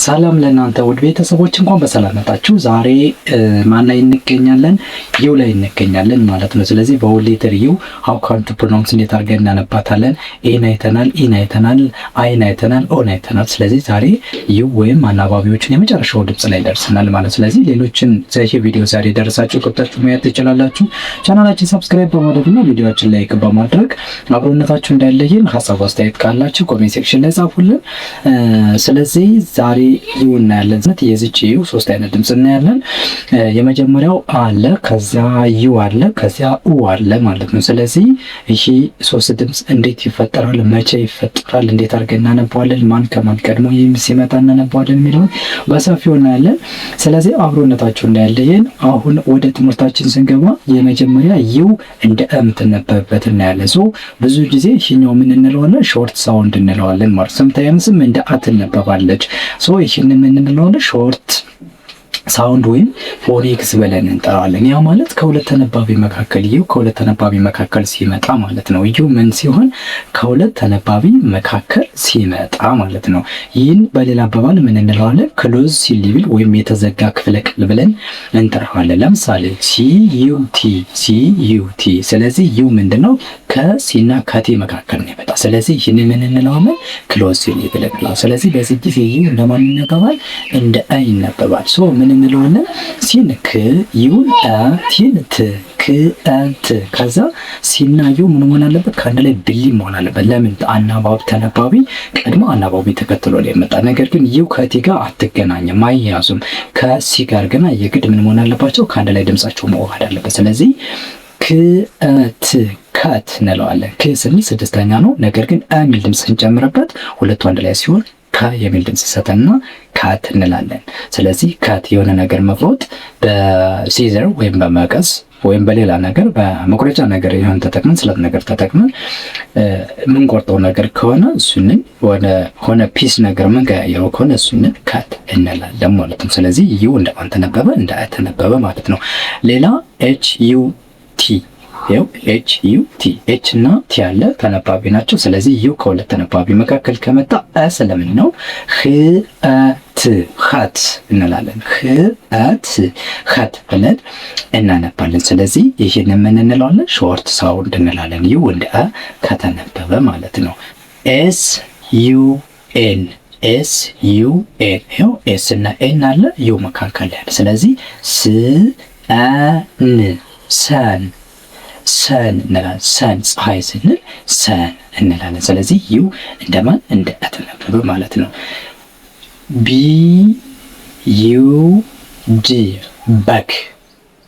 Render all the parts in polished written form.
ሰላም ለእናንተ ውድ ቤተሰቦች እንኳን በሰላም መጣችሁ። ዛሬ ማን ላይ እንገኛለን? ዩ ላይ እንገኛለን ማለት ነው። ስለዚህ በሁል ሌተር ዩ how can to pronounce እንዴት አድርገን እናነባታለን? ኤን አይተናል፣ ኢን አይተናል፣ አይን አይተናል፣ ኦን አይተናል። ስለዚህ ዛሬ ዩ ወይም አናባቢዎችን የመጨረሻው ድምጽ ላይ ደርሰናል ማለት። ስለዚህ ሌሎችን ዘይ ቪዲዮ ዛሬ ደረሳችሁ ቁጥጥር ማየት ትችላላችሁ። ቻናላችን ሰብስክራይብ በማድረግና ቪዲዮአችን ላይክ በማድረግ አብሮነታችሁ እንዳይለየን። ሀሳብ አስተያየት ካላችሁ ኮሜንት ሴክሽን ላይ ጻፉልን። ስለዚህ ዛሬ ዩ እናያለን። የዚች ዩ ሶስት አይነት ድምጽ እናያለን። የመጀመሪያው አለ፣ ከዚያ ዩ አለ፣ ከዚያ ኡ አለ ማለት ነው። ስለዚህ ይሄ ሶስት ድምጽ እንዴት ይፈጠራል፣ መቼ ይፈጠራል፣ እንዴት አድርገን እናነባዋለን፣ ማን ከማን ቀድሞ ሲመጣ እናነባዋለን የሚለውን በሰፊው እናያለን። ስለዚህ አብሮነታችሁ እንዳይለየን። አሁን ወደ ትምህርታችን ስንገባ የመጀመሪያ ዩ እንደ የምትነበብበት እናያለን። ሶ ብዙ ጊዜ ይሄኛው ምን እንለዋለን? ሾርት ሳውንድ እንለዋለን ማለት ሰምታይምስም እንደ አትነበባለች። ሶ ይሄን ምን እንለዋለን? ሾርት ሳውንድ ወይም ፎኒክስ ብለን እንጠራለን። ያ ማለት ከሁለት ተነባቢ መካከል ዩ ከሁለት ተነባቢ መካከል ሲመጣ ማለት ነው። ዩ ምን ሲሆን? ከሁለት ተነባቢ መካከል ሲመጣ ማለት ነው። ይህን በሌላ አባባል ምን እንለዋለን? ክሎዝ ሲሊብል ወይም የተዘጋ ክፍለ ቃል ብለን እንጠራዋለን። ለምሳሌ ሲዩቲ ሲዩቲ። ስለዚህ ዩ ምንድነው? ከሲና ከቲ መካከል ነው የመጣ። ስለዚህ ይህን ምን እንለዋለን? ክሎዝ ሲሊብል እንለዋለን። ስለዚህ በዚህ ጊዜ ዩ እንደማን ይነበባል? እንደ አ ይነበባል። ሶ ምን እንለዋለን? ሲን ክ ዩን አ ቲን ት ክ አ ት። ከዛ ሲና ዩ ምን መሆን አለበት? ከአንድ ላይ ብሊ መሆን አለበት። ለምን? አናባቢ ተነባቢ ቀድሞ አናባቢ ተከትሎ ላይ የመጣ ነገር ግን ዩ ከቲ ጋር አትገናኝም፣ አይያዙም። ከሲ ጋር ግን የግድ ምን መሆን አለባቸው? ከአንድ ላይ ድምጻቸው መዋሃድ አለበት። ስለዚህ ክት ካት እንለዋለን። ክ ስንል ስድስተኛ ነው። ነገር ግን አ የሚል ድምጽ ስንጨምርበት ሁለቱ አንድ ላይ ሲሆን ካ የሚል ድምጽ ሰተና ካት እንላለን። ስለዚህ ካት የሆነ ነገር መፍሮጥ በሲዘር ወይም በመቀስ ወይም በሌላ ነገር በመቁረጫ ነገር ይሁን ተጠቅመን ስለት ነገር ተጠቅመን ምን ቆርጠው ነገር ከሆነ እሱንን ወደ ሆነ ፒስ ነገር ምን ጋር ከሆነ እሱንን ካት እንላለን ማለት ነው። ስለዚህ ዩ እንደማን ተነበበ? እንደ አ ተነበበ ማለት ነው። ሌላ ኤች ዩ ቲ ያው ኤች ዩ ቲ ኤች እና ቲ ያለ ተነባቢ ናቸው። ስለዚህ ዩ ከሁለት ተነባቢ መካከል ከመጣ አ ስለምን ነው? ህ አ ት ሀት እንላለን። ህ አ ት ሀት ብለን እናነባለን። ስለዚህ ይሄን ምን እንለዋለን? ሾርት ሳውንድ እንላለን። ዩ እንደ አ ከተነበበ ማለት ነው። ኤስ ዩ ኤን ኤስ ዩ ኤን ያው ኤስ እና ኤን አለ ዩ መካከል ያለ። ስለዚህ ስ አ ን ሰን ሰን እንላለን። ሰን ፀሐይ ስንል ሰን እንላለን። ስለዚህ ዩ እንደማን? እንደ አ ተነበበ ማለት ነው። ቢ ዩ ዲ በግ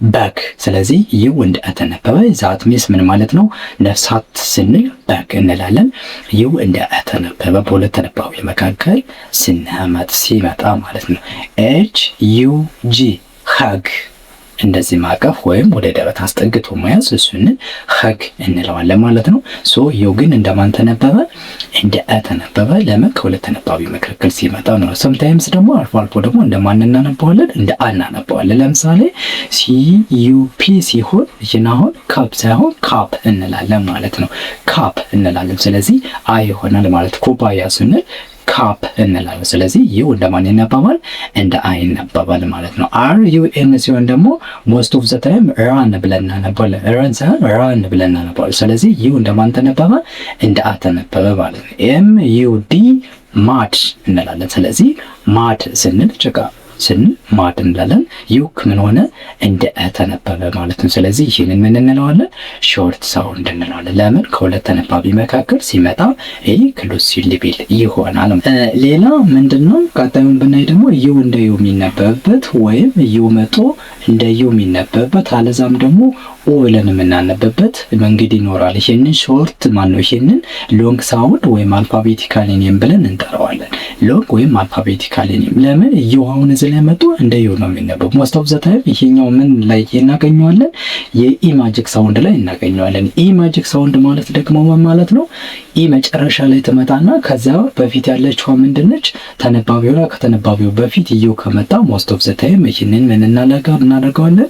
በግ። ስለዚህ ዩ እንደ አ ተነበበ። ዛት ሚስ ምን ማለት ነው? ነፍሳት ስንል በግ እንላለን። ዩ እንደ አ ተነበበ በሁለት ተነባቢ መካከል ሲመጣ ማለት ነው። ኤች ዩ ጂ ሀግ እንደዚህ ማቀፍ ወይም ወደ ደረት አስጠግቶ መያዝ እሱን ሀግ እንለዋለን ማለት ነው። ሶ ዩ ግን እንደማን ተነበበ? እንደ አ ተነበበ። ለምን? ከሁለት ተነባቢ መካከል ሲመጣ ነው። ሰምታይምስ ደግሞ አልፎ አልፎ ደግሞ እንደማን እናነባዋለን? እንደ አ እናነባዋለን። ለምሳሌ ሲ ዩ ፒ ሲሆን ይህን አሁን ካፕ ሳይሆን ካፕ እንላለን ማለት ነው። ካፕ እንላለን። ስለዚህ አ ይሆናል ማለት ኩባያ ስንል ካፕ እንላለን። ስለዚህ ዩ እንደማን ይነበባል? እንደ አ ይነበባል ማለት ነው። አር ዩ ኤን ሲሆን ደግሞ ሞስት ኦፍ ዘ ታይም ራን ብለን እናነባለን። ራን ሳይሆን ራን ብለን እናነባለን። ስለዚህ ዩ እንደማን ተነበበ? እንደ አ ተነበበ ማለት ነው። ኤም ዩ ዲ ማድ እንላለን። ስለዚህ ማድ ስንል ጭቃ ስንል ማድ እንላለን። ዩ ምን ሆነ? እንደ አ ተነበበ ማለት ነው። ስለዚህ ይህንን ምን እንለዋለን? ሾርት ሳውንድ እንለዋለን። ለምን? ከሁለት ተነባቢ መካከል ሲመጣ ይሄ ክሎዝ ሲሊብል ይሆናል። ሌላ ምንድነው? ቀጣዩን ብናይ ደግሞ ዩ እንደ ዩ የሚነበብበት ወይም ዩ መጦ እንደ ዩ የሚነበብበት አለዛም ደግሞ ኦ ብለን የምናነብበት መንገድ ይኖራል። ይሄንን ሾርት ማነው? ይሄንን ሎንግ ሳውንድ ወይም አልፋቤቲካል ኔም ብለን እንጠራዋለን። ሎንግ ወይም አልፋቤቲካል ኔም። ለምን? ዩ አሁን እዚህ ላይ መጥቶ እንደ ዩ ነው የሚነበብ። ሞስት ኦፍ ዘ ታይም ይሄኛው ምን ላይ እናገኘዋለን? የኢ ማጂክ ሳውንድ ላይ እናገኘዋለን። ኢ ማጂክ ሳውንድ ማለት ደግሞ ምን ማለት ነው? ኢ ኢ መጨረሻ ላይ ትመጣና ከዛ በፊት ያለችው ምንድነች? ተነባቢው ላይ ከተነባቢው በፊት ዩ ከመጣ ሞስት ኦፍ ዘ ታይም ይህንን ምን እናደርገዋለን?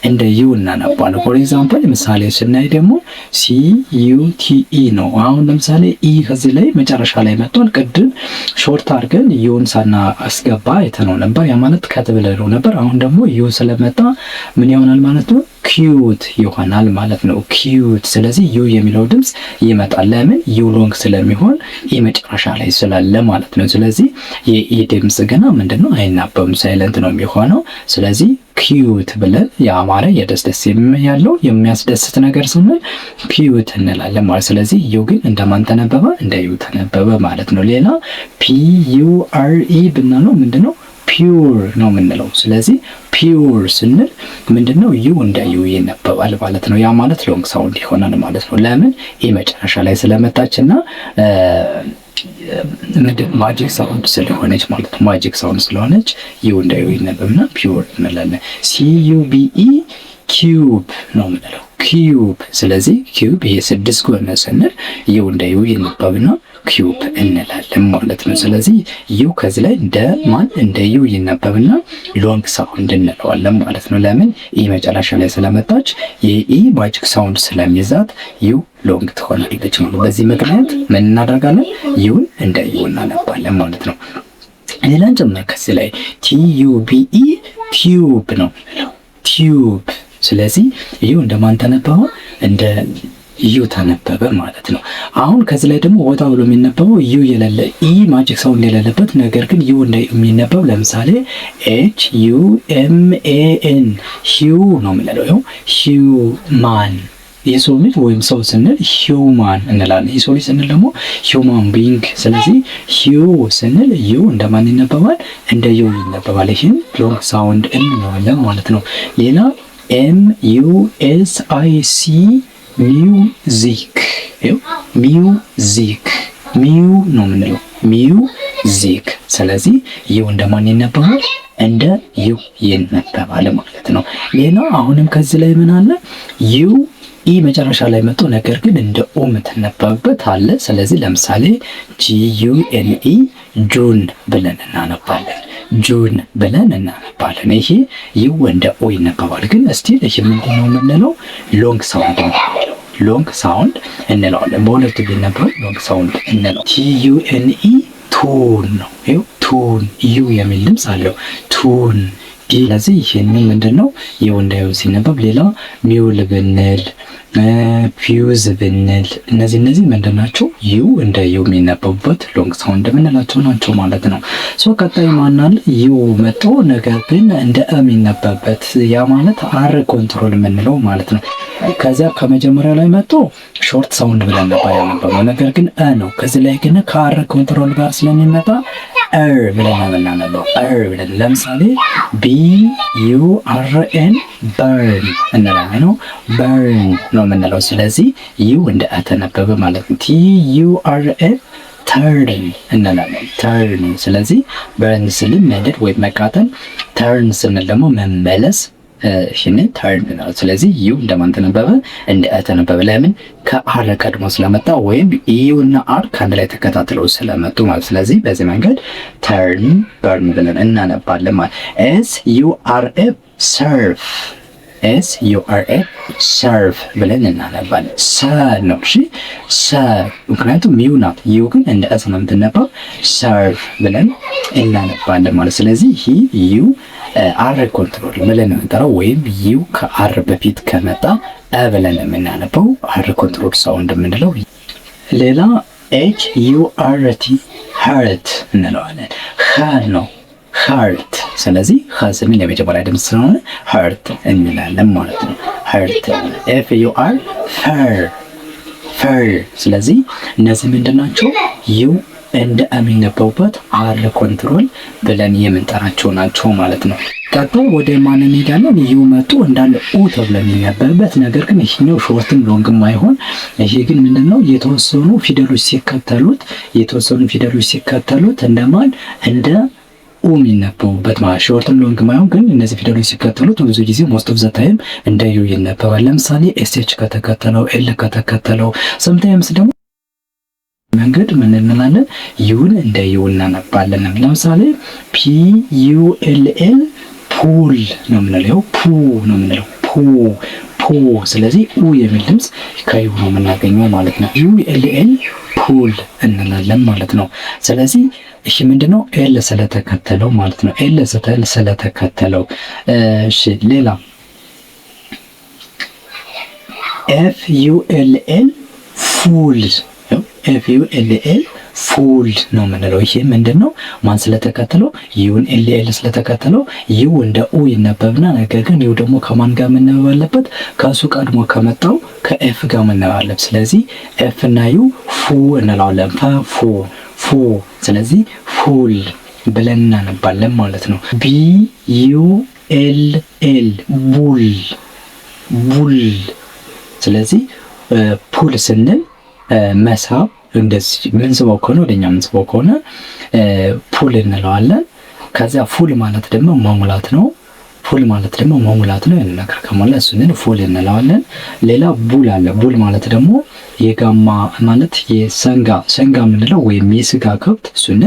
እንደ ዩ እናነባለን። ፎር ኤግዛምፕል ምሳሌ ስናይ ደግሞ ሲ ዩ ቲ ኢ ነው። አሁን ለምሳሌ ኢ ከዚህ ላይ መጨረሻ ላይ መጥቷል። ቅድም ሾርት አድርገን ዩን ሳና አስገባ የተነው ነበር። ያ ማለት ከተብለው ነበር። አሁን ደግሞ ዩ ስለመጣ ምን ይሆናል ማለት ነው? ኪዩት ይሆናል ማለት ነው። ኪዩት። ስለዚህ ዩ የሚለው ድምጽ ይመጣል። ለምን? ዩ ሎንግ ስለሚሆን ኢ መጨረሻ ላይ ስላለ ማለት ነው። ስለዚህ የኢ ድምጽ ገና ምንድነው? አይናበብም፣ ሳይለንት ነው የሚሆነው። ስለዚህ ኪዩት ብለን የአማረ የደስደስ ያለው የሚያስደስት ነገር ስንል ኪዩት እንላለን ማለት። ስለዚህ ዩ ግን እንደማን ተነበበ? እንደ ዩ ተነበበ ማለት ነው። ሌላ ፒ ዩ አር ኢ ብናለው ምንድነው? ፒውር ነው የምንለው። ስለዚህ ፒውር ስንል ምንድነው? ዩ እንደ ዩ ይነበባል ማለት ነው። ያ ማለት ሎንግ ሳውንድ ይሆናል ማለት ነው። ለምን? ኢ መጨረሻ ላይ ስለመጣችና ማጂክ ሳውንድ ስለሆነች ማለት ነው። ማጂክ ሳውንድ ስለሆነች ዩ እንደ ዩ ይነበብና ፒውር እንላለን። ሲ ዩ ቢ ኢ ኪዩብ ነው የምንለው። ኪዩብ። ስለዚህ ኪዩብ ይሄ 6 ጎን ስንል ዩ እንደ ዩ ይነበብና ኪዩብ እንላለን ማለት ነው። ስለዚህ ዩ ከዚህ ላይ እንደ ዩ ይነበብና ሎንግ ሳውንድ እንለዋለን ማለት ነው። ለምን? ኢ መጨረሻ ላይ ስለመጣች የኢ ማጂክ ሳውንድ ስለሚይዛት ዩ ሎንግ ትሆናለች ማለት ነው። በዚህ ምክንያት ምን እናደርጋለን? ዩን እንደ ዩ እናነባለን ማለት ነው። ሌላን ጨምር ከዚህ ላይ ቲ ዩ ቢ ኢ ቲዩብ ነው ቲዩብ። ስለዚህ ዩ እንደማን ተነበበ? እንደ ዩ ተነበበ ማለት ነው። አሁን ከዚህ ላይ ደግሞ ወጣ ብሎ የሚነበበው ዩ የሌለ ኢ ማጂክ ሳውንድ የሌለበት ነገር ግን ዩ እንደ የሚነበብ ለምሳሌ ኤች ዩ ኤም ኤ ኤን ሂዩ ነው የምንለው። ይኸው ሂዩማን የሰው ልጅ ወይም ሰው ስንል ሂዩማን እንላለን። የሰው ልጅ ስንል ደግሞ ሂዩማን ቢንግ። ስለዚህ ሂዩ ስንል ዩ እንደማን ይነበባል? እንደ ዩ ይነበባል። ይህም ሎንግ ሳውንድ እንለዋለን ማለት ነው። ሌላ ኤም ዩ ኤስ አይ ሲ ሚውዚክ። ሚውዚክ ሚው ነው የምንለው ሚውዚክ። ስለዚህ ዩ እንደማን ይነበባል? እንደ ዩ ይነበባል ማለት ነው። ሌላ አሁንም ከዚህ ላይ ምን አለ? ዩ ኢ መጨረሻ ላይ መጥቶ ነገር ግን እንደ ኦ የምትነበብበት አለ። ስለዚህ ለምሳሌ ጂ ዩ ኤን ኢ ጁን ብለን እናነባለን። ጁን ብለን እናነባለን። ይሄ ዩ እንደ ኦ ይነበባል። ግን ስቲል ይሄ ምንድን ነው የምንለው? ሎንግ ሳውንድ ነው። ሎንግ ሳውንድ እንለዋለን። በሁለቱ ቢነበብ ሎንግ ሳውንድ እንለው። ቲ ዩ ኤን ኢ ቱን ነው። ይኸው ቱን ዩ የሚል ድምፅ አለው። ቱን። ስለዚህ ይህንን ምንድን ነው ዩ እንደ ዩ ሲነበብ። ሌላ ሚውል ብንል ፊውዝ ብንል እነዚህ ምንድን ናቸው? ዩ እንደ ዩ የሚነበቡበት ሎንግ ሳውንድ የምንላቸው ናቸው ማለት ነው። ሶ ቀጣይ ማናል? ዩ መጥቶ ነገር ግን እንደ እ የሚነበብበት ያ ማለት አር ኮንትሮል የምንለው ማለት ነው። ከዚያ ከመጀመሪያ ላይ መጥቶ ሾርት ሳውንድ ብለን ነበር ያነበበው። ነገር ግን እ ነው። ከዚህ ላይ ግን ከአር ኮንትሮል ጋር ስለሚመጣ ኤር ብለን የምናነበው ኤር ብለን። ለምሳሌ ቢ ዩ አር ኤን በርን እንላለን ነው በርን ነው የምንለው። ስለዚህ ዩ እንደ አ ተነበበ ማለት ነው። ቲ ዩ አር ኤን ተርን እንላለን ተርን። ስለዚህ በርን ስንል መንደድ ወይም መቃጠል፣ ተርን ስንል ደግሞ መመለስ። ይህንን ተርን ነው። ስለዚህ ዩ እንደማን ተነበበ? እንደ አ ተነበበ። ለምን? ከአር ቀድሞ ስለመጣ ወይም ዩ እና አር ከአንድ ላይ ተከታትለው ስለመጡ ማለት። ስለዚህ በዚህ መንገድ ተርን በርን ብለን እናነባለን ማለት። ኤስ ዩ አር ኤ ሰርፍ ኤስ ዩ አር ኤ ሰርፍ ብለን እናነባለን። ሰ ነው እሺ፣ ሰ ምክንያቱም ዩ ናት። ዩ ግን እንደ አ ስለምትነበብ ሰርፍ ብለን እናነባለን ማለት። ስለዚህ ዩ አር ኮንትሮል ብለን የምንጠራው ወይም ዩ ከአር በፊት ከመጣ አ ብለን የምናነበው አር ኮንትሮል ሳውንድ የምንለው። ሌላ ኤች ዩ አር ቲ ሃርት እንለዋለን። ሀ ነው ሃርት። ስለዚህ ሀ ስንል የመጀመሪያ ድምፅ ስለሆነ ሃርት እንላለን ማለት ነው። ሃርት። ኤፍ ዩ አር ፈር ፈር። ስለዚህ እነዚህ ምንድን ናቸው? ዩ እንደ የሚነበቡበት አር ኮንትሮል ብለን የምንጠራቸው ናቸው ማለት ነው። ቀጥሎ ወደ ማን እንሄዳለን? ዩ መጡ እንዳለ ኡ ተብሎ የሚነበብበት ነገር ግን ይሄኛው ሾርትም ሎንግም አይሆን። ይሄ ግን ምንድነው የተወሰኑ ፊደሎች ሲከተሉት እንደማን እንደ ኡ የሚነበቡበት ማለት ሾርትም ሎንግ ማይሆን። ግን እነዚህ ፊደሎች ሲከተሉት ብዙ ጊዜ ሞስት ኦፍ ዘ ታይም እንደ ዩ ይነበባል። ለምሳሌ ኤስኤች ከተከተለው ኤል ከተከተለው ሰምታይምስ ደግሞ መንገድ ምን እንላለን? ዩን እንደ ዩ እናነባለን። ለምሳሌ PULL ፑል ነው የምንለው። ፑ ነው የምንለው። ፑ። ስለዚህ ኡ የሚል ድምፅ ከዩ ነው የምናገኘው ማለት ነው። ULL ፑል እንላለን ማለት ነው። ስለዚህ እሺ ምንድነው? ኤል ስለተከተለው ማለት ነው። ኤል ስለተከተለው። እሺ ሌላ FULL ፉል። FULL ፉል ነው የምንለው። ይሄ ምንድነው? ማን ስለተከተለው? ዩን ኤል ስለተከተለው ዩ እንደ ኡ ይነበብና ነገር ግን ዩ ደግሞ ከማን ጋር መነበብ አለበት? ከሱ ቀድሞ ከመጣው ከኤፍ ጋር መነበብ አለበት። ስለዚህ ኤፍ እና ዩ ፉ እንለዋለን። ፉ። ስለዚህ ፉል ብለን እናነባለን ማለት ነው። BULL ቡል። ስለዚህ ፑል ስንል መሳብ እንደዚህ ምንስበው ከሆነ ወደኛ ምንስበው ከሆነ ፑል እንለዋለን። ከዚያ ፉል ማለት ደግሞ መሙላት ነው። ነገር ከሞላ እሱን ፉል እንለዋለን። ሌላ ቡል አለ። ቡል ማለት ደግሞ የጋማ ማለት የሰንጋ የምንለው ወይም የስጋ ከብት እሱን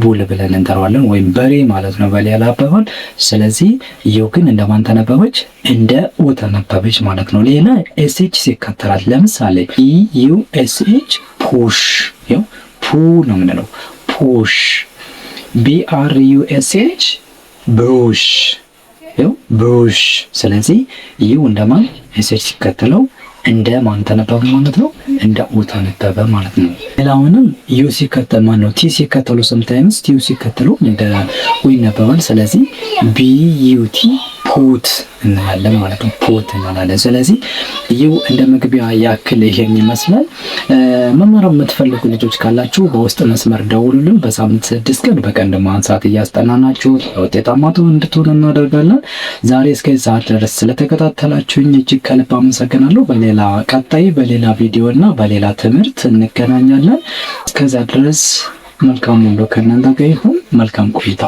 ቡል ብለን እንጠራዋለን። ወይም በሬ ማለት ነው በሌላ አባባል። ስለዚህ ይው ግን እንደማን ተነበበች? እንደ ኡ ተነበበች ማለት ነው። ሌላ ኤስኤች ሲከተላት ለምሳሌ EUSH ፑሽ። ይው ፑ ነው የምንለው። ፑሽ። BRUSH ብሩሽ። ብሩሽ። ስለዚህ ዩ እንደማን ኤስኤች ሲከተለው እንደ ማን ተነበበ ማለት ነው? እንደ ኡ ተነበበ ማለት ነው። ሌላውንም ዩ ሲከተል ማን ነው? ቲ ሲከተሉ ሰምታይምስ ቲ ሲከተሉ እንደ ኡ ይነበባል። ስለዚህ BUT ፑት እንላለን ማለት ነው። ፑት እንላለን። ስለዚህ ዩ እንደ መግቢያ ያክል ይሄን ይመስላል። መማር የምትፈልጉ ልጆች ካላችሁ በውስጥ መስመር ደውሉልን። በሳምንት 6 ቀን በቀን ደግሞ አንድ ሰዓት እያስጠናናችሁ ውጤታማ እንድትሆኑ እናደርጋለን። ዛሬ እስከ ሰዓት ድረስ ስለተከታተላችሁኝ እጅግ ከልብ አመሰግናለሁ። ቀጣይ በሌላ ቪዲዮ እና በሌላ ትምህርት እንገናኛለን። እስከዛ ድረስ መልካም ሁሉ ከእናንተ ጋር ይሁን። መልካም ቆይታ